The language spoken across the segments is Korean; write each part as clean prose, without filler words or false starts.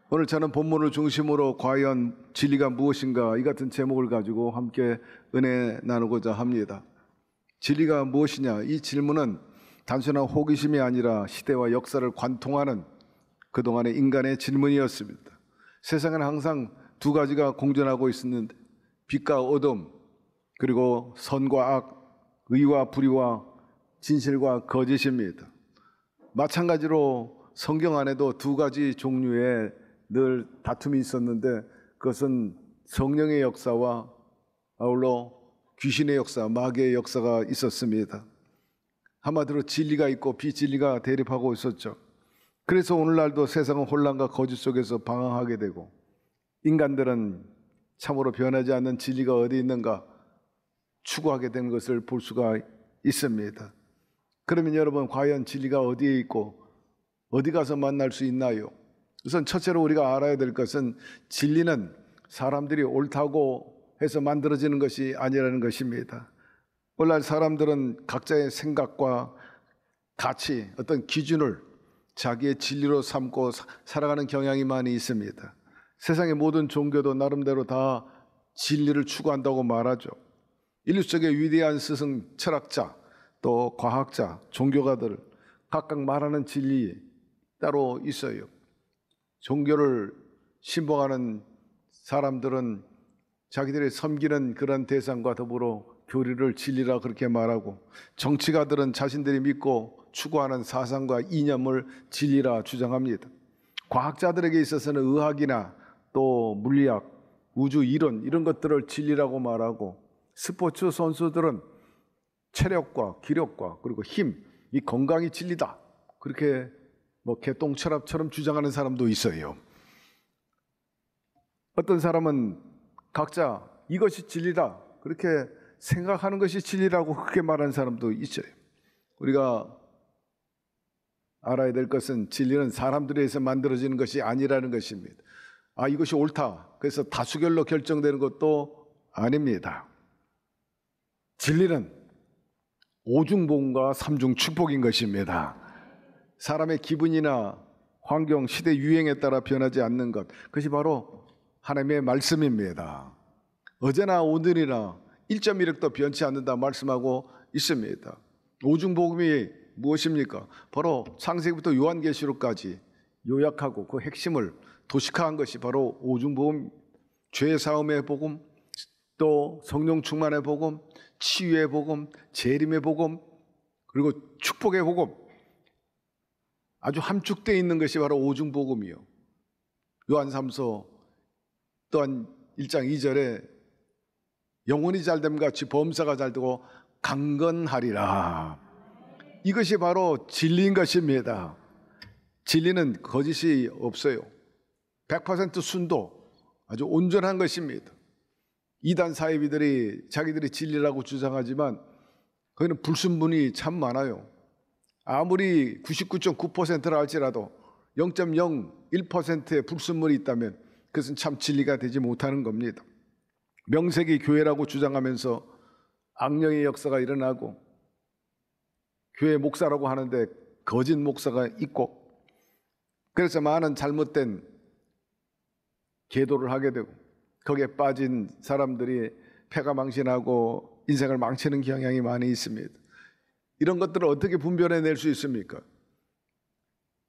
오늘 저는 본문을 중심으로 과연 진리가 무엇인가 이 같은 제목을 가지고 함께 은혜 나누고자 합니다. 진리가 무엇이냐? 이 질문은 단순한 호기심이 아니라 시대와 역사를 관통하는 그동안의 인간의 질문이었습니다. 세상에는 항상 두 가지가 공존하고 있었는데 빛과 어둠, 그리고 선과 악, 의와 불의와 진실과 거짓입니다. 마찬가지로 성경 안에도 두 가지 종류의 늘 다툼이 있었는데 그것은 성령의 역사와 아울러 귀신의 역사, 마귀의 역사가 있었습니다. 한마디로 진리가 있고 비진리가 대립하고 있었죠. 그래서 오늘날도 세상은 혼란과 거짓 속에서 방황하게 되고 인간들은 참으로 변하지 않는 진리가 어디 있는가 추구하게 되는 것을 볼 수가 있습니다. 그러면 여러분, 과연 진리가 어디에 있고 어디 가서 만날 수 있나요? 우선 첫째로 우리가 알아야 될 것은 진리는 사람들이 옳다고 해서 만들어지는 것이 아니라는 것입니다. 오늘날 사람들은 각자의 생각과 가치, 어떤 기준을 자기의 진리로 삼고 살아가는 경향이 많이 있습니다. 세상의 모든 종교도 나름대로 다 진리를 추구한다고 말하죠. 인류 속의 위대한 스승, 철학자, 또 과학자, 종교가들 각각 말하는 진리 따로 있어요. 종교를 신봉하는 사람들은 자기들이 섬기는 그런 대상과 더불어 교리를 진리라 그렇게 말하고, 정치가들은 자신들이 믿고 추구하는 사상과 이념을 진리라 주장합니다. 과학자들에게 있어서는 의학이나 또 물리학, 우주 이론 이런 것들을 진리라고 말하고, 스포츠 선수들은 체력과 기력과 그리고 힘, 이 건강이 진리다 그렇게 개똥철학처럼 주장하는 사람도 있어요. 어떤 사람은 각자 이것이 진리다 그렇게 생각하는 것이 진리라고 그렇게 말하는 사람도 있어요. 우리가 알아야 될 것은 진리는 사람들에 의해서 만들어지는 것이 아니라는 것입니다. 이것이 옳다 그래서 다수결로 결정되는 것도 아닙니다. 진리는 오중복음과 삼중축복인 것입니다. 사람의 기분이나 환경, 시대 유행에 따라 변하지 않는 것, 그것이 바로 하나님의 말씀입니다. 어제나 오늘이나 1.1획도 변치 않는다 말씀하고 있습니다. 오중복음이 무엇입니까? 바로 창세기부터 요한계시록까지 요약하고 그 핵심을 도식화한 것이 바로 오중복음, 죄 사함의 복음, 또 성령 충만의 복음, 치유의 복음, 재림의 복음, 그리고 축복의 복음, 아주 함축되어 있는 것이 바로 오중복음이요. 요한3서 또한 1장 2절에 영혼이 잘됨 같이 범사가 잘되고 강건하리라. 이것이 바로 진리인 것입니다. 진리는 거짓이 없어요. 100% 순도, 아주 온전한 것입니다. 이단 사이비들이 자기들이 진리라고 주장하지만 거기는 불순분이 참 많아요. 아무리 99.9%라 할지라도 0.01%의 불순물이 있다면 그것은 참 진리가 되지 못하는 겁니다. 명색이 교회라고 주장하면서 악령의 역사가 일어나고, 교회 목사라고 하는데 거짓 목사가 있고, 그래서 많은 잘못된 계도를 하게 되고 거기에 빠진 사람들이 패가 망신하고 인생을 망치는 경향이 많이 있습니다. 이런 것들을 어떻게 분별해낼 수 있습니까?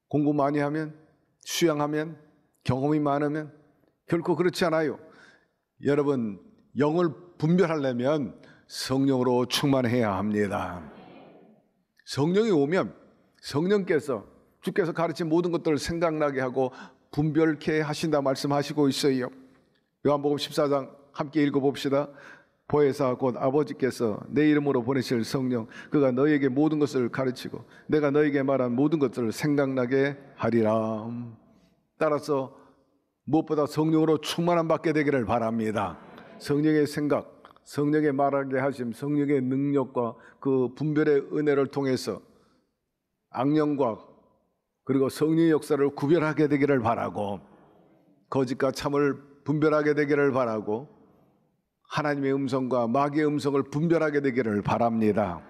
공부 많이 하면, 수양하면, 경험이 많으면? 결코 그렇지 않아요. 여러분, 영을 분별하려면 성령으로 충만해야 합니다. 성령이 오면 성령께서, 주께서 가르친 모든 것들을 생각나게 하고 분별케 하신다 말씀하시고 있어요. 요한복음 14장 함께 읽어봅시다. 보혜사 곧 아버지께서 내 이름으로 보내실 성령, 그가 너희에게 모든 것을 가르치고 내가 너희에게 말한 모든 것들을 생각나게 하리라. 따라서 무엇보다 성령으로 충만함 받게 되기를 바랍니다. 성령의 생각, 성령의 말하게 하심, 성령의 능력과 그 분별의 은혜를 통해서 악령과 그리고 성령의 역사를 구별하게 되기를 바라고, 거짓과 참을 분별하게 되기를 바라고, 하나님의 음성과 마귀의 음성을 분별하게 되기를 바랍니다.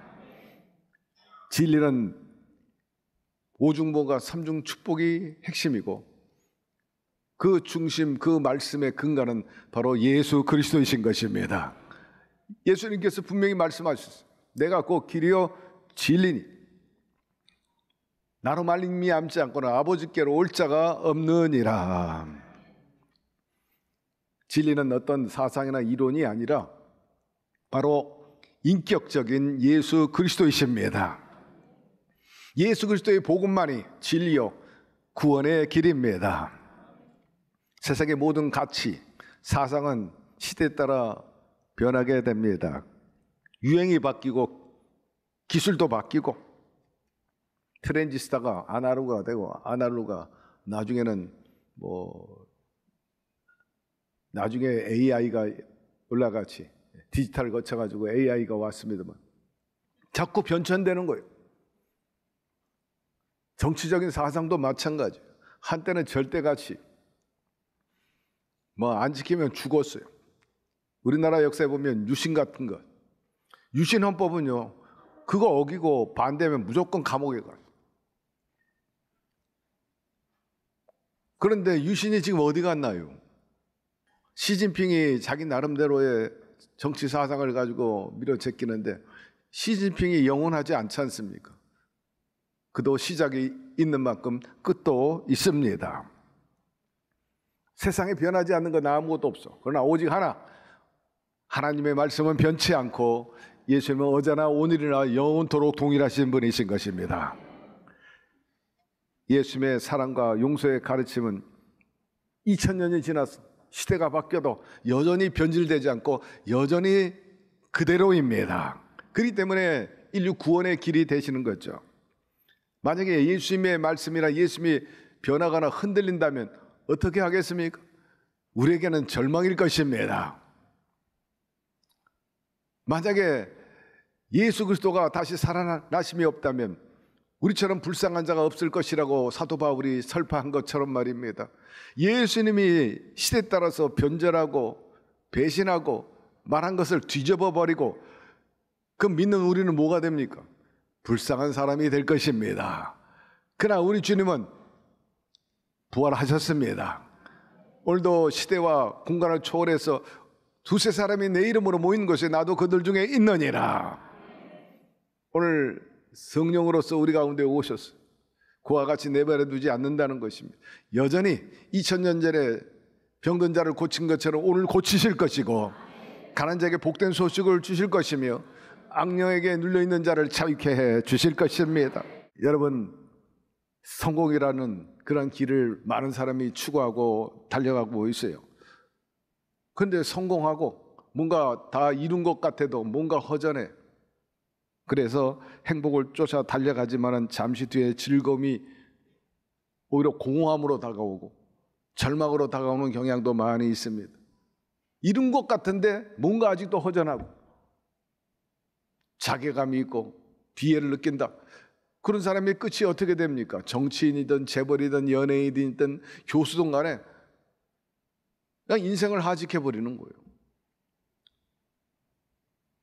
진리는 오중복음과 삼중축복이 핵심이고, 그 중심, 그 말씀의 근간은 바로 예수 그리스도이신 것입니다. 예수님께서 분명히 말씀하셨어요. 내가 곧 길이요 진리니 나로 말미암지 않고는 아버지께로 올 자가 없느니라. 진리는 어떤 사상이나 이론이 아니라 바로 인격적인 예수 그리스도이십니다. 예수 그리스도의 복음만이 진리요 구원의 길입니다. 세상의 모든 가치, 사상은 시대에 따라 변하게 됩니다. 유행이 바뀌고 기술도 바뀌고 트랜지스타가 아날로그가 되고 아날로그가 나중에 AI가 올라같이 디지털을 거쳐가지고 AI가 왔습니다만 자꾸 변천되는 거예요. 정치적인 사상도 마찬가지예요. 한때는 절대가치 안 지키면 죽었어요. 우리나라 역사에 보면 유신 같은 것, 유신 헌법은요 그거 어기고 반대하면 무조건 감옥에 가요. 그런데 유신이 지금 어디 갔나요? 시진핑이 자기 나름대로의 정치 사상을 가지고 밀어제끼는데 시진핑이 영원하지 않지 않습니까? 그도 시작이 있는 만큼 끝도 있습니다. 세상에 변하지 않는 건 아무것도 없어. 그러나 오직 하나, 하나님의 말씀은 변치 않고 예수님은 어제나 오늘이나 영원토록 동일하신 분이신 것입니다. 예수님의 사랑과 용서의 가르침은 2000년이 지났어. 시대가 바뀌어도 여전히 변질되지 않고 여전히 그대로입니다. 그렇기 때문에 인류 구원의 길이 되시는 거죠. 만약에 예수님의 말씀이나 예수님이 변하거나 흔들린다면 어떻게 하겠습니까? 우리에게는 절망일 것입니다. 만약에 예수 그리스도가 다시 살아나심이 없다면 우리처럼 불쌍한 자가 없을 것이라고 사도 바울이 설파한 것처럼 말입니다. 예수님이 시대에 따라서 변절하고 배신하고 말한 것을 뒤집어 버리고 그 믿는 우리는 뭐가 됩니까? 불쌍한 사람이 될 것입니다. 그러나 우리 주님은 부활하셨습니다. 오늘도 시대와 공간을 초월해서 두세 사람이 내 이름으로 모인 것이 나도 그들 중에 있느니라. 오늘 성령으로서 우리 가운데 오셨어요. 그와 같이 내버려 두지 않는다는 것입니다. 여전히 2000년 전에 병든 자를 고친 것처럼 오늘 고치실 것이고 가난한 자에게 복된 소식을 주실 것이며 악령에게 눌려있는 자를 자유케 해 주실 것입니다. 여러분, 성공이라는 그런 길을 많은 사람이 추구하고 달려가고 있어요. 그런데 성공하고 뭔가 다 이룬 것 같아도 뭔가 허전해. 그래서 행복을 쫓아 달려가지만은 잠시 뒤에 즐거움이 오히려 공허함으로 다가오고 절망으로 다가오는 경향도 많이 있습니다. 이룬 것 같은데 뭔가 아직도 허전하고 자괴감이 있고 비애를 느낀다. 그런 사람의 끝이 어떻게 됩니까? 정치인이든 재벌이든 연예인이든 교수든 간에 그냥 인생을 하직해버리는 거예요.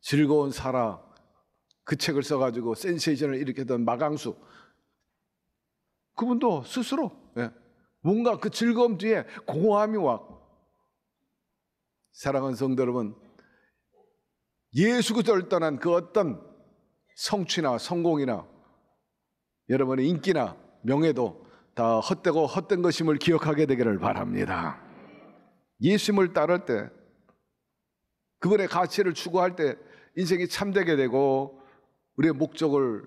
즐거운 살아 그 책을 써가지고 센세이션을 일으켰던 마강수, 그분도 스스로 뭔가 그 즐거움 뒤에 공허함이 왔고, 사랑하는 성도 여러분, 예수 그리스도를 떠난 그 어떤 성취나 성공이나 여러분의 인기나 명예도 다 헛되고 헛된 것임을 기억하게 되기를 바랍니다. 예수님을 따를 때, 그분의 가치를 추구할 때 인생이 참되게 되고 우리의 목적을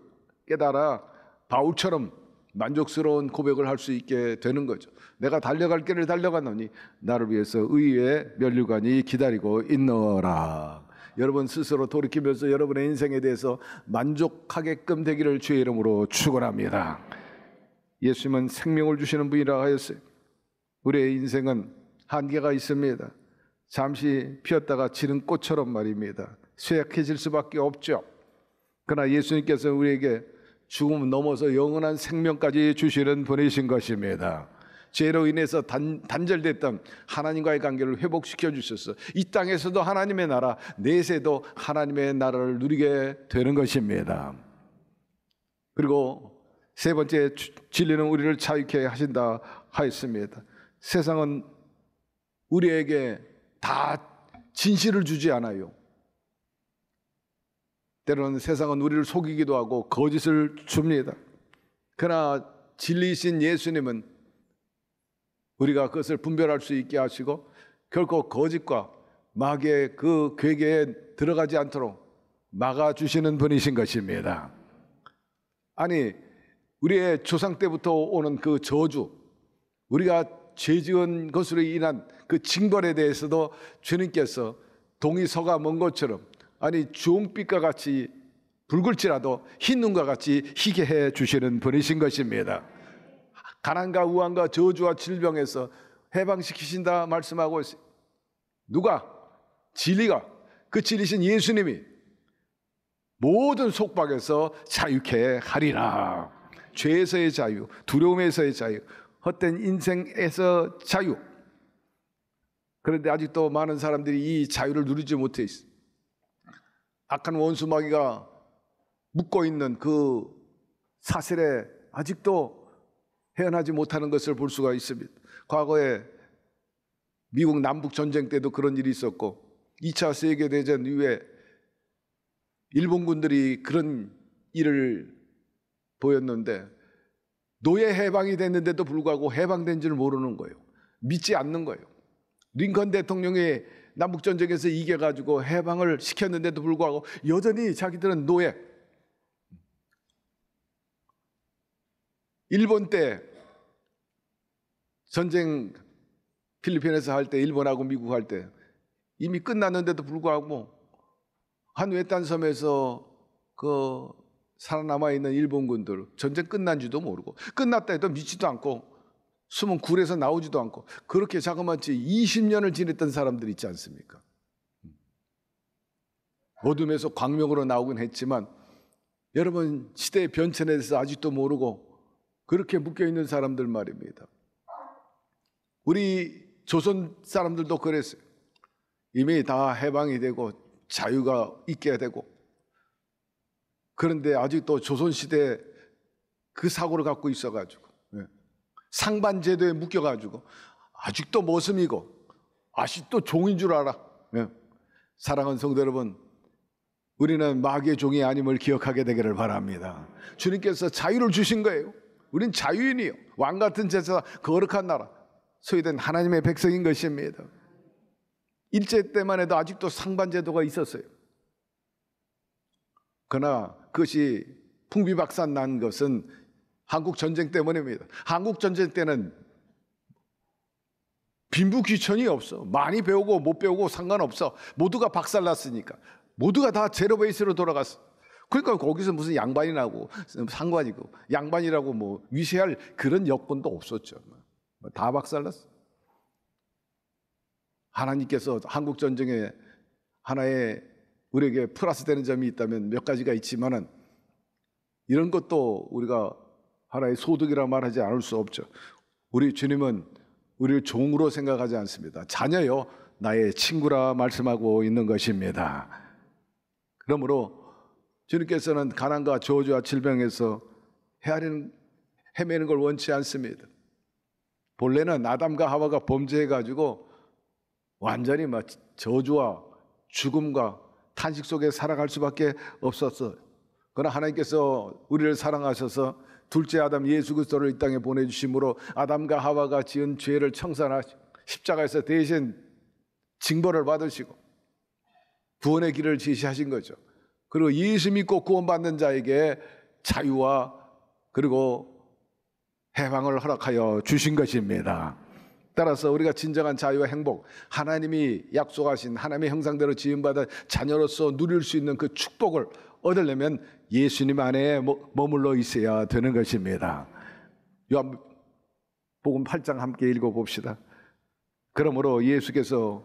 깨달아 바울처럼 만족스러운 고백을 할 수 있게 되는 거죠. 내가 달려갈 길을 달려갔노니 나를 위해서 의의 면류관이 기다리고 있노라. 여러분 스스로 돌이키면서 여러분의 인생에 대해서 만족하게끔 되기를 주의 이름으로 축원합니다. 예수님은 생명을 주시는 분이라 하였어요. 우리의 인생은 한계가 있습니다. 잠시 피었다가 지는 꽃처럼 말입니다. 쇠약해질 수밖에 없죠. 그러나 예수님께서 우리에게 죽음을 넘어서 영원한 생명까지 주시는 분이신 것입니다. 죄로 인해서 단절됐던 하나님과의 관계를 회복시켜 주셔서 이 땅에서도 하나님의 나라, 내세도 하나님의 나라를 누리게 되는 것입니다. 그리고 세 번째 진리는 우리를 자유케 하신다 하였습니다. 세상은 우리에게 다 진실을 주지 않아요. 때로는 세상은 우리를 속이기도 하고 거짓을 줍니다. 그러나 진리이신 예수님은 우리가 그것을 분별할 수 있게 하시고 결코 거짓과 마귀의 그 괴계에 들어가지 않도록 막아주시는 분이신 것입니다. 아니, 우리의 조상 때부터 오는 그 저주, 우리가 죄 지은 것으로 인한 그 징벌에 대해서도 주님께서 동이 서가 먼 것처럼, 아니 주홍빛과 같이 붉을지라도 흰 눈과 같이 희게 해 주시는 분이신 것입니다. 가난과 우환과 저주와 질병에서 해방시키신다 말씀하고 있어요. 누가? 진리가, 그 진리신 예수님이 모든 속박에서 자유케 하리라. 죄에서의 자유, 두려움에서의 자유, 헛된 인생에서 자유. 그런데 아직도 많은 사람들이 이 자유를 누리지 못해 있어. 악한 원수 마귀가 묶고 있는 그 사슬에 아직도 헤어나지 못하는 것을 볼 수가 있습니다. 과거에 미국 남북 전쟁 때도 그런 일이 있었고 2차 세계대전 이후에 일본군들이 그런 일을 보였는데 노예 해방이 됐는데도 불구하고 해방된 줄 모르는 거예요. 믿지 않는 거예요. 링컨 대통령이 남북전쟁에서 이겨가지고 해방을 시켰는데도 불구하고 여전히 자기들은 노예. 일본 때 전쟁 필리핀에서 할 때, 일본하고 미국 할 때 이미 끝났는데도 불구하고 한 외딴 섬에서 그 살아남아 있는 일본군들 전쟁 끝난지도 모르고 끝났다 해도 믿지도 않고 숨은 굴에서 나오지도 않고 그렇게 자그마치 20년을 지냈던 사람들 있지 않습니까? 어둠에서 광명으로 나오긴 했지만 여러분 시대의 변천에 대해서 아직도 모르고 그렇게 묶여있는 사람들 말입니다. 우리 조선 사람들도 그랬어요. 이미 다 해방이 되고 자유가 있게 되고 그런데 아직도 조선시대 그 사고를 갖고 있어가지고 상반제도에 묶여가지고 아직도 머슴이고 아직도 종인 줄 알아. 사랑하는 성도 여러분, 우리는 마귀의 종이 아님을 기억하게 되기를 바랍니다. 주님께서 자유를 주신 거예요. 우린 자유인이요, 왕같은 제사, 거룩한 나라, 소유된 하나님의 백성인 것입니다. 일제 때만 해도 아직도 상반제도가 있었어요. 그러나 그것이 풍비박산 난 것은 한국전쟁 때문입니다. 한국전쟁 때는 빈부귀천이 없어. 많이 배우고 못 배우고 상관없어. 모두가 박살났으니까. 모두가 다 제로베이스로 돌아갔어. 그러니까 거기서 무슨 양반이 나고 상관이고 양반이라고 뭐 위세할 그런 여건도 없었죠. 다 박살났어. 하나님께서 한국전쟁에 하나의 우리에게 플러스 되는 점이 있다면 몇 가지가 있지만은 이런 것도 우리가 하나의 소득이라 말하지 않을 수 없죠. 우리 주님은 우리를 종으로 생각하지 않습니다. 자녀요, 나의 친구라 말씀하고 있는 것입니다. 그러므로 주님께서는 가난과 저주와 질병에서 헤매는 걸 원치 않습니다. 본래는 아담과 하와가 범죄해가지고 완전히 막 저주와 죽음과 탄식 속에 살아갈 수밖에 없었어요. 그러나 하나님께서 우리를 사랑하셔서 둘째 아담 예수 그리스도를 이 땅에 보내주심으로 아담과 하와가 지은 죄를 청산하시고 십자가에서 대신 징벌을 받으시고 구원의 길을 제시하신 거죠. 그리고 예수 믿고 구원받는 자에게 자유와 그리고 해방을 허락하여 주신 것입니다. 따라서 우리가 진정한 자유와 행복, 하나님이 약속하신 하나님의 형상대로 지음받은 자녀로서 누릴 수 있는 그 축복을 얻으려면 예수님 안에 머물러 있어야 되는 것입니다. 요한복음 8장 함께 읽어봅시다. 그러므로 예수께서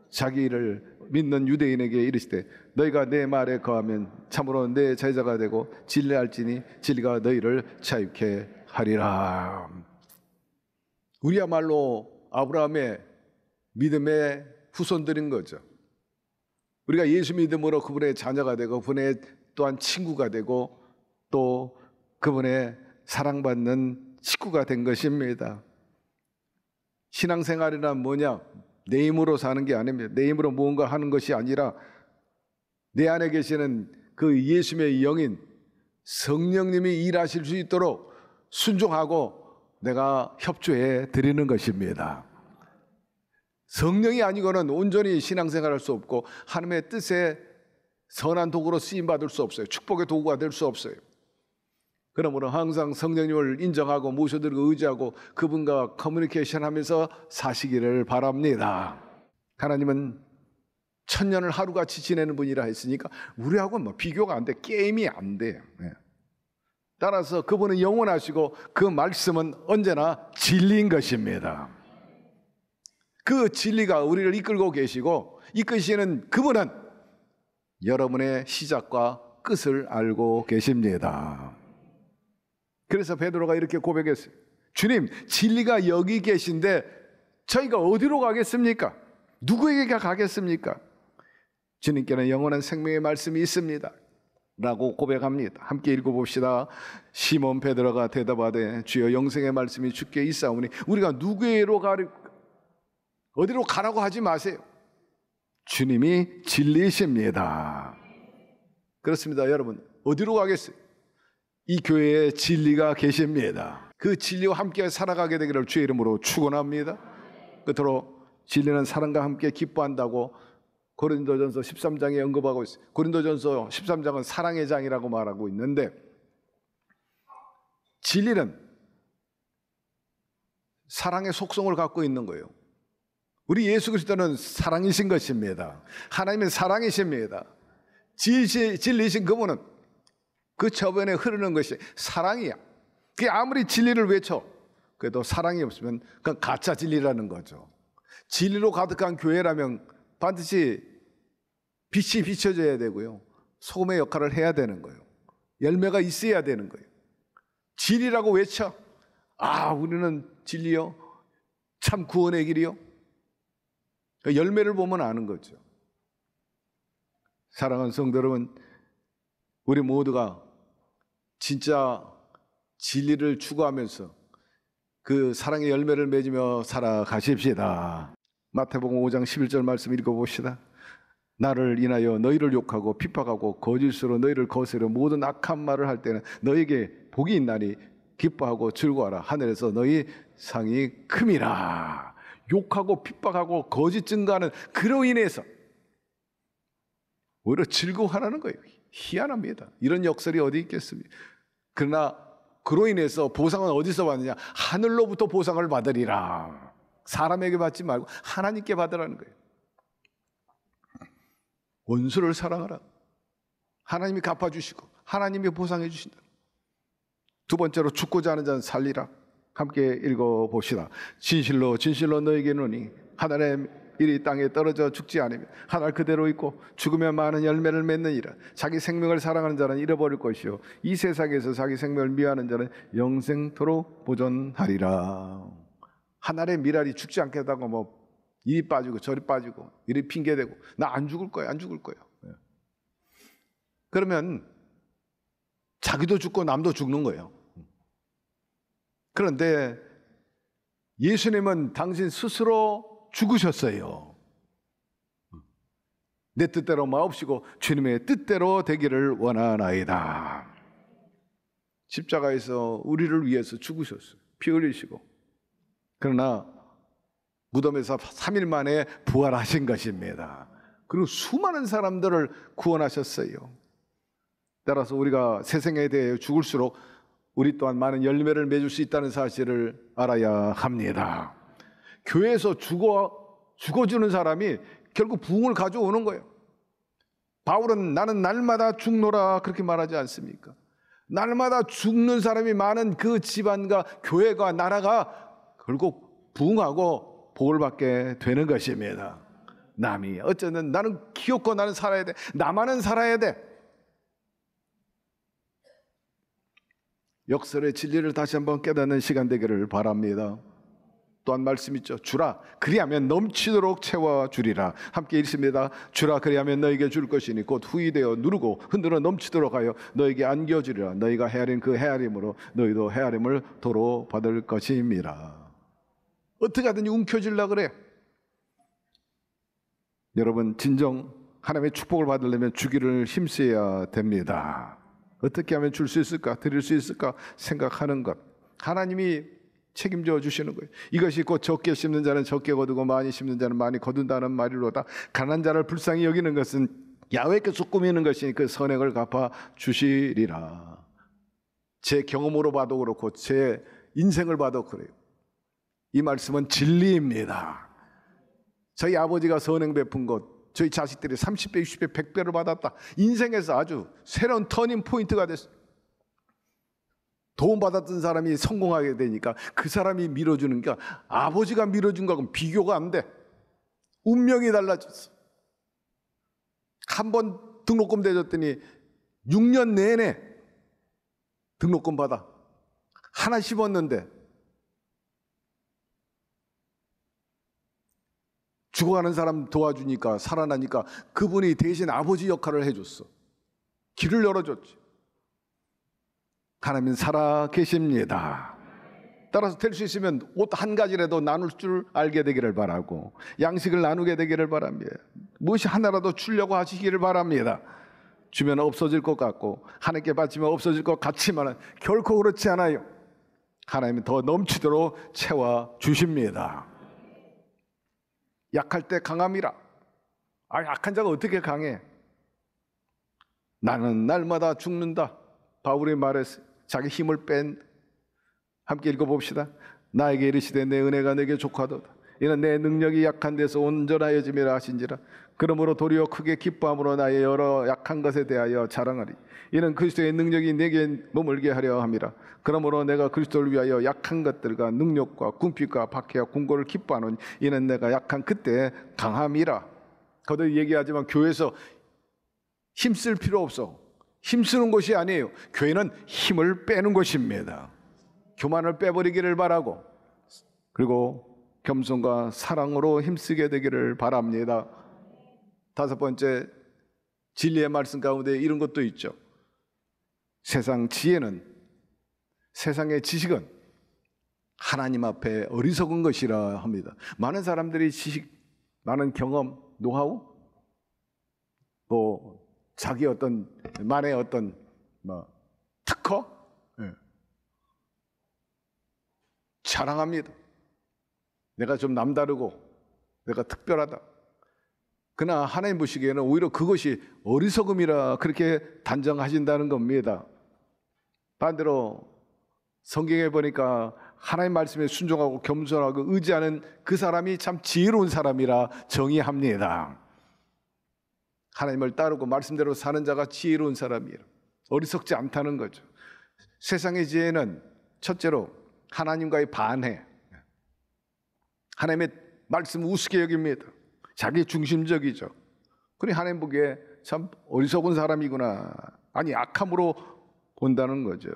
자기를 믿는 유대인에게 이르시되 너희가 내 말에 거하면 참으로 내 제자가 되고 진리할지니 진리가 너희를 자유케 하리라. 우리야말로 아브라함의 믿음의 후손들인 거죠. 우리가 예수 믿음으로 그분의 자녀가 되고 그분의 또한 친구가 되고 또 그분의 사랑받는 식구가 된 것입니다. 신앙생활이란 뭐냐? 내 힘으로 사는 게 아닙니다. 내 힘으로 무언가 하는 것이 아니라 내 안에 계시는 그 예수님의 영인 성령님이 일하실 수 있도록 순종하고 내가 협조해 드리는 것입니다. 성령이 아니고는 온전히 신앙생활할 수 없고 하나님의 뜻에 선한 도구로 쓰임받을 수 없어요. 축복의 도구가 될 수 없어요. 그러므로 항상 성령님을 인정하고 모셔드리고 의지하고 그분과 커뮤니케이션하면서 사시기를 바랍니다. 하나님은 천년을 하루같이 지내는 분이라 했으니까 우리하고는 뭐 비교가 안 돼. 게임이 안 돼. 따라서 그분은 영원하시고 그 말씀은 언제나 진리인 것입니다. 그 진리가 우리를 이끌고 계시고 이끄시는 그분은 여러분의 시작과 끝을 알고 계십니다. 그래서 베드로가 이렇게 고백했어요. 주님, 진리가 여기 계신데 저희가 어디로 가겠습니까? 누구에게 가겠습니까? 주님께는 영원한 생명의 말씀이 있습니다 라고 고백합니다. 함께 읽어봅시다. 시몬 베드로가 대답하되 주여 영생의 말씀이 주께 있사오니 우리가 어디로 가라고 하지 마세요. 주님이 진리이십니다. 그렇습니다. 여러분, 어디로 가겠어요? 이 교회에 진리가 계십니다. 그 진리와 함께 살아가게 되기를 주의 이름으로 축원합니다. 끝으로 진리는 사랑과 함께 기뻐한다고 고린도전서 13장에 언급하고 있어요. 고린도전서 13장은 사랑의 장이라고 말하고 있는데 진리는 사랑의 속성을 갖고 있는 거예요. 우리 예수 그리스도는 사랑이신 것입니다. 하나님은 사랑이십니다. 진리이신 그분은 그 저변에 흐르는 것이 사랑이야. 그게 아무리 진리를 외쳐 그래도 사랑이 없으면 그건 가짜 진리라는 거죠. 진리로 가득한 교회라면 반드시 빛이 비춰져야 되고요. 소금의 역할을 해야 되는 거예요. 열매가 있어야 되는 거예요. 진리라고 외쳐. 아, 우리는 진리요. 참 구원의 길이요. 열매를 보면 아는 거죠. 사랑하는 성도 여러분, 우리 모두가 진짜 진리를 추구하면서 그 사랑의 열매를 맺으며 살아가십시다. 마태복음 5장 11절 말씀 읽어봅시다. 나를 인하여 너희를 욕하고 핍박하고 거짓으로 너희를 거스려 모든 악한 말을 할 때는 너희에게 복이 있나니 기뻐하고 즐거워하라. 하늘에서 너희 상이 큼이라. 욕하고 핍박하고 거짓 증거하는 그로 인해서 오히려 즐거워하라는 거예요. 희한합니다. 이런 역설이 어디 있겠습니까? 그러나 그로 인해서 보상은 어디서 받느냐? 하늘로부터 보상을 받으리라. 사람에게 받지 말고 하나님께 받으라는 거예요. 원수를 사랑하라. 하나님이 갚아주시고 하나님이 보상해 주신다. 두 번째로 죽고자 하는 자는 살리라. 함께 읽어봅시다. 진실로 진실로 너에게 이르노니 하늘의 일이 땅에 떨어져 죽지 않으면 하늘 그대로 있고 죽으면 많은 열매를 맺느니라. 자기 생명을 사랑하는 자는 잃어버릴 것이요 이 세상에서 자기 생명을 미워하는 자는 영생토록 보존하리라. 하늘의 미랄이 죽지 않겠다고 뭐 이리 빠지고 저리 빠지고 이리 핑계대고 나 안 죽을 거야 안 죽을 거야. 그러면 자기도 죽고 남도 죽는 거예요. 그런데 예수님은 당신 스스로 죽으셨어요. 내 뜻대로 마옵시고 주님의 뜻대로 되기를 원하나이다. 십자가에서 우리를 위해서 죽으셨어요. 피 흘리시고. 그러나 무덤에서 3일 만에 부활하신 것입니다. 그리고 수많은 사람들을 구원하셨어요. 따라서 우리가 세상에 대해 죽을수록 우리 또한 많은 열매를 맺을 수 있다는 사실을 알아야 합니다. 교회에서 죽어주는 사람이 결국 부흥을 가져오는 거예요. 바울은 나는 날마다 죽노라 그렇게 말하지 않습니까? 날마다 죽는 사람이 많은 그 집안과 교회가 나라가 결국 부흥하고 복을 받게 되는 것입니다. 남이 어쨌든 나는 귀엽고 나는 살아야 돼. 나만은 살아야 돼. 역설의 진리를 다시 한번 깨닫는 시간 되기를 바랍니다. 또한 말씀 있죠. 주라 그리하면 넘치도록 채워주리라. 함께 읽습니다. 주라 그리하면 너에게 줄 것이니 곧 후이 되어 누르고 흔들어 넘치도록 하여 너에게 안겨주리라. 너희가 헤아린 그 헤아림으로 너희도 헤아림을 도로 받을 것입니다. 어떻게 하든지 움켜쥐려고 그래. 여러분, 진정 하나님의 축복을 받으려면 주기를 힘써야 됩니다. 어떻게 하면 줄 수 있을까, 드릴 수 있을까 생각하는 것, 하나님이 책임져 주시는 거예요. 이것이 곧 적게 심는 자는 적게 거두고 많이 심는 자는 많이 거둔다는 말이로다. 가난한 자를 불쌍히 여기는 것은 야훼께서 꾸미는 것이니 그 선행을 갚아 주시리라. 제 경험으로 봐도 그렇고 제 인생을 봐도 그래요. 이 말씀은 진리입니다. 저희 아버지가 선행 베푼 것, 저희 자식들이 30배, 60배, 100배를 받았다. 인생에서 아주 새로운 터닝 포인트가 됐어요. 도움받았던 사람이 성공하게 되니까 그 사람이 밀어주는 게 아버지가 밀어준 거하고는 비교가 안 돼. 운명이 달라졌어. 한 번 등록금 대줬더니 6년 내내 등록금 받아. 하나 심었는데 죽어가는 사람 도와주니까, 살아나니까 그분이 대신 아버지 역할을 해줬어. 길을 열어줬지. 하나님은 살아 계십니다. 따라서 될 수 있으면 옷 한 가지라도 나눌 줄 알게 되기를 바라고, 양식을 나누게 되기를 바랍니다. 무엇이 하나라도 주려고 하시기를 바랍니다. 주면 없어질 것 같고 하나님께 바치면 없어질 것 같지만 결코 그렇지 않아요. 하나님은 더 넘치도록 채워 주십니다. 약할 때 강함이라. 약한 자가 어떻게 강해? 나는 날마다 죽는다. 바울이 말했어요. 자기 힘을 뺀. 함께 읽어봅시다. 나에게 이르시되 내 은혜가 내게 족하도다. 이는 내 능력이 약한 데서 온전하여짐이라 하신지라. 그러므로 도리어 크게 기뻐함으로 나의 여러 약한 것에 대하여 자랑하리. 이는 그리스도의 능력이 내게 머물게 하려 함이라. 그러므로 내가 그리스도를 위하여 약한 것들과 능력과 궁핍과 박해와 궁고를 기뻐하노니 이는 내가 약한 그때 강함이라. 거듭 얘기하지만 교회에서 힘쓸 필요 없어. 힘쓰는 것이 아니에요. 교회는 힘을 빼는 것입니다. 교만을 빼버리기를 바라고, 그리고 겸손과 사랑으로 힘쓰게 되기를 바랍니다. 다섯 번째, 진리의 말씀 가운데 이런 것도 있죠. 세상 지혜는, 세상의 지식은 하나님 앞에 어리석은 것이라 합니다. 많은 사람들이 지식, 많은 경험, 노하우, 자기 만의 특허, 자랑합니다. 내가 좀 남다르고 내가 특별하다. 그러나 하나님 보시기에는 오히려 그것이 어리석음이라 그렇게 단정하신다는 겁니다. 반대로 성경에 보니까 하나님 말씀에 순종하고 겸손하고 의지하는 그 사람이 참 지혜로운 사람이라 정의합니다. 하나님을 따르고 말씀대로 사는 자가 지혜로운 사람이에요. 어리석지 않다는 거죠. 세상의 지혜는 첫째로 하나님과의 반해. 하나님의 말씀 우습게 여깁니다. 자기 중심적이죠. 그러니 하나님 보기에 참 어리석은 사람이구나. 악함으로 본다는 거죠.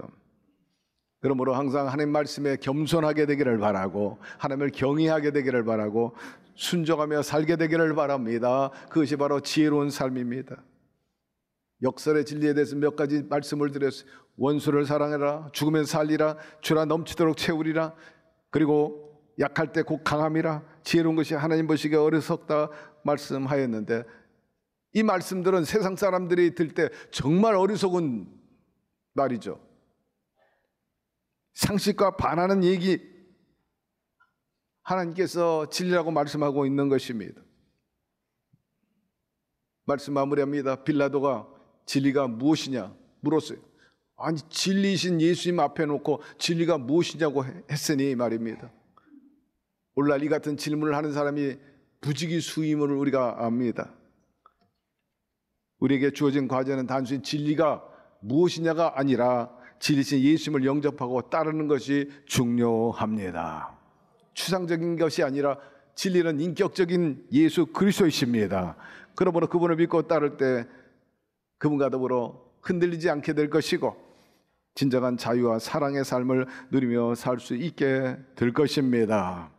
그러므로 항상 하나님 말씀에 겸손하게 되기를 바라고, 하나님을 경외하게 되기를 바라고, 순종하며 살게 되기를 바랍니다. 그것이 바로 지혜로운 삶입니다. 역설의 진리에 대해서 몇 가지 말씀을 드렸어요. 원수를 사랑해라, 죽으면 살리라, 주라 넘치도록 채우리라, 그리고 약할 때 곧 강함이라, 지혜로운 것이 하나님 보시기에 어리석다 말씀하였는데, 이 말씀들은 세상 사람들이 들 때 정말 어리석은 말이죠. 상식과 반하는 얘기, 하나님께서 진리라고 말씀하고 있는 것입니다. 말씀 마무리합니다. 빌라도가 진리가 무엇이냐 물었어요. 진리이신 예수님 앞에 놓고 진리가 무엇이냐고 했으니 말입니다. 오늘날 이 같은 질문을 하는 사람이 부지기수임을 우리가 압니다. 우리에게 주어진 과제는 단순히 진리가 무엇이냐가 아니라 진리신 예수님을 영접하고 따르는 것이 중요합니다. 추상적인 것이 아니라 진리는 인격적인 예수 그리스도이십니다. 그러므로 그분을 믿고 따를 때 그분과 더불어 흔들리지 않게 될 것이고 진정한 자유와 사랑의 삶을 누리며 살 수 있게 될 것입니다.